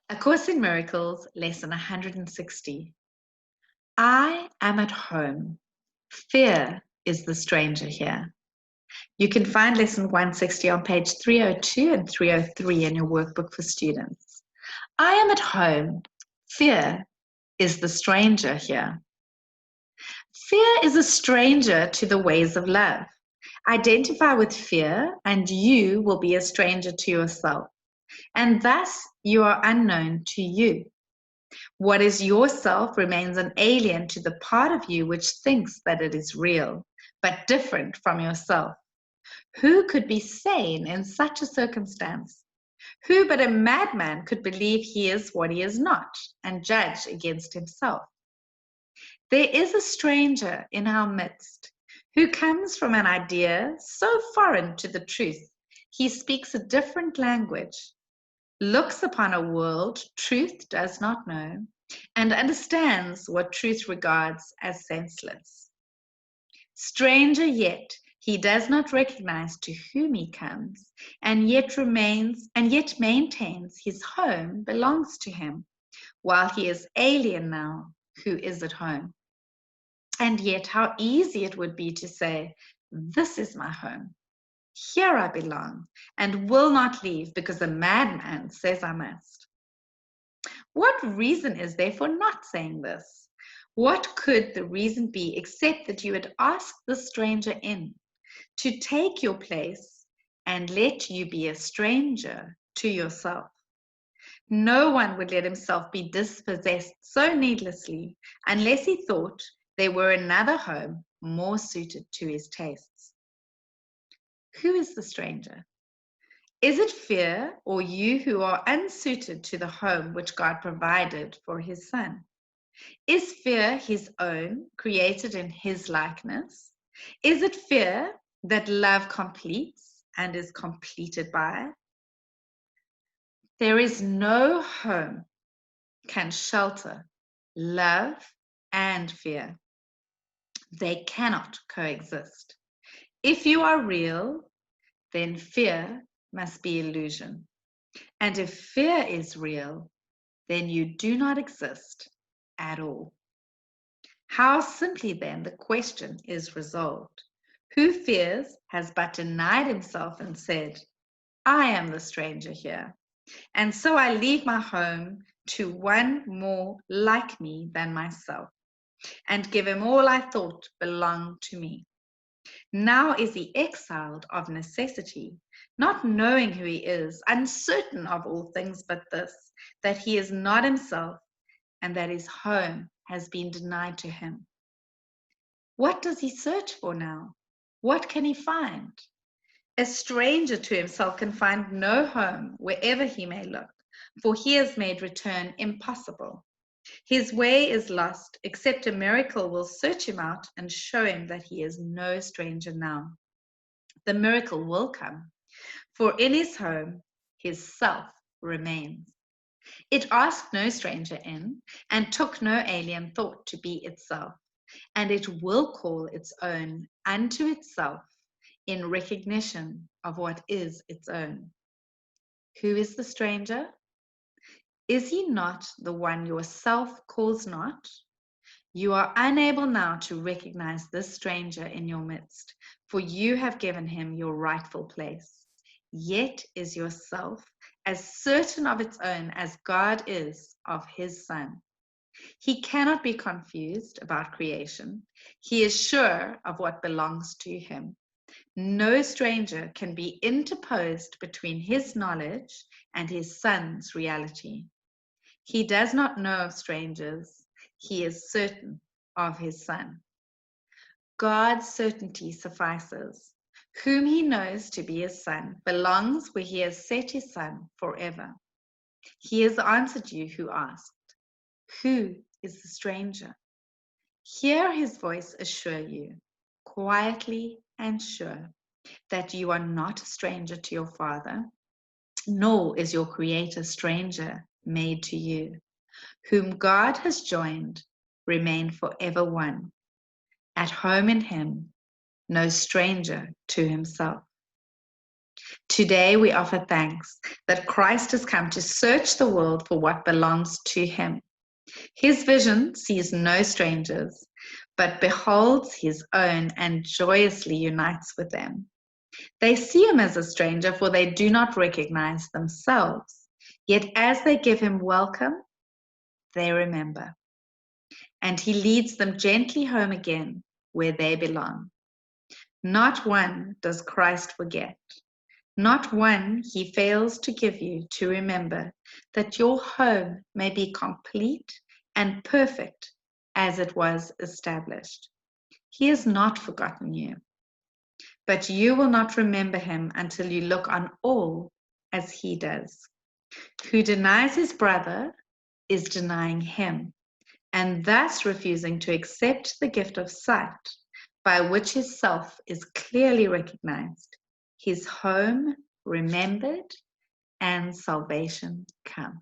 A Course in Miracles, Lesson 160. I am at home. Fear is the stranger here. You can find Lesson 160 on page 302 and 303 in your workbook for students. I am at home. Fear is the stranger here. Fear is a stranger to the ways of love. Identify with fear, and you will be a stranger to yourself, and thus you are unknown to you. What is yourself remains an alien to the part of you which thinks that it is real, but different from yourself. Who could be sane in such a circumstance? Who but a madman could believe he is what he is not and judge against himself? There is a stranger in our midst who comes from an idea so foreign to the truth, he speaks a different language, looks upon a world truth does not know, and understands what truth regards as senseless. Stranger yet, he does not recognize to whom he comes, and yet maintains his home belongs to him, while he is alien now who is at home. And yet how easy it would be to say, this is my home. Here I belong and will not leave because a madman says I must. What reason is there for not saying this? What could the reason be except that you had asked the stranger in to take your place and let you be a stranger to yourself? No one would let himself be dispossessed so needlessly unless he thought there were another home more suited to his tastes. Who is the stranger? Is it fear or you who are unsuited to the home which God provided for his Son? Is fear his own, created in his likeness? Is it fear that love completes and is completed by? There is no home can shelter love and fear. They cannot coexist. If you are real, then fear must be illusion. And if fear is real, then you do not exist at all. How simply then the question is resolved. Who fears has but denied himself and said, I am the stranger here, and so I leave my home to one more like me than myself, and give him all I thought belonged to me. Now is he exiled of necessity, not knowing who he is, uncertain of all things but this, that he is not himself, and that his home has been denied to him. What does he search for now? What can he find? A stranger to himself can find no home wherever he may look, for he has made return impossible. His way is lost, except a miracle will search him out and show him that he is no stranger now. The miracle will come, for in his home, his self remains. It asked no stranger in, and took no alien thought to be itself, and it will call its own unto itself in recognition of what is its own. Who is the stranger? Is he not the one yourself calls not? You are unable now to recognize this stranger in your midst, for you have given him your rightful place. Yet is yourself as certain of its own as God is of his Son. He cannot be confused about creation. He is sure of what belongs to him. No stranger can be interposed between his knowledge and his Son's reality. He does not know of strangers. He is certain of his Son. God's certainty suffices. Whom he knows to be his Son belongs where he has set his Son forever. He has answered you who asked, who is the stranger? Hear his voice assure you, quietly and sure, that you are not a stranger to your Father, nor is your Creator stranger made to you. Whom God has joined, remain forever one, at home in him, no stranger to himself. Today we offer thanks that Christ has come to search the world for what belongs to him. His vision sees no strangers, but beholds his own and joyously unites with them. They see him as a stranger, for they do not recognize themselves. Yet as they give him welcome, they remember. And he leads them gently home again, where they belong. Not one does Christ forget. Not one he fails to give you to remember, that your home may be complete and perfect as it was established. He has not forgotten you, but you will not remember him until you look on all as he does. Who denies his brother is denying him, and thus refusing to accept the gift of sight by which his self is clearly recognized, his home remembered, and salvation come.